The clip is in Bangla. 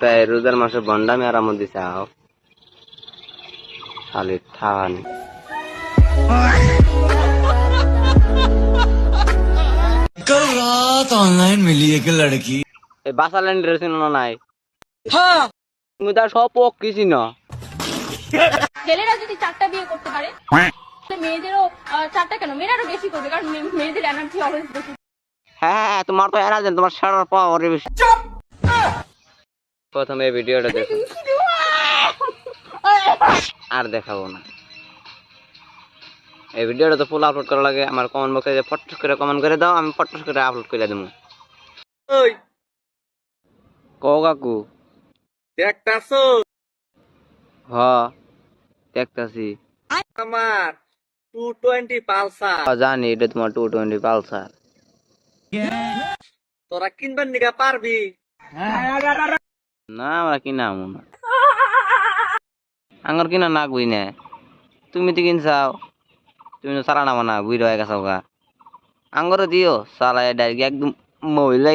তাই রোজার মাসে বন্ডামি আরাম দিছে খালি ঠান कल रात ऑनलाइन मिली एक लड़की এই বাসালেন ড্রেস নাই হ্যাঁ তুমি তার সব পক্ষিছি না ছেলেরা যদি 4টা বিয়ে করতে পারে মেয়েদেরও 4টা কেন মেয়েরাও বেশি করবে কারণ মেয়েদের এনার্জি অলওয়েজ বেশি হ্যাঁ তোমার তো এনার্জি তোমার সারার পাওয়ার বেশি প্রথমে এই ভিডিওটা দেখো আর দেখাবো না এই ভিডিওটা তো ফুল আপলোড করা লাগে আমার কমেন্ট বক্সে ফটস করে কমেন্ট করে দাও আমি ফটস করে আপলোড করে দেবো ওই কো কাকু দেখতাছো হ দেখতাছি আমার 220 পালসার জানি এটা তোমার 220 পালসার তোরা কিনবার নিগা পারবি না আমরা কিনা আমু না আঙ্গর কিনা না কই না তুমি তো কিনছাও তুমি তো সারা নামা না বুড়ি হয়ে গেছাও গা আঙ্গর দিও সালা ডাইরেক্ট একদম মহিলা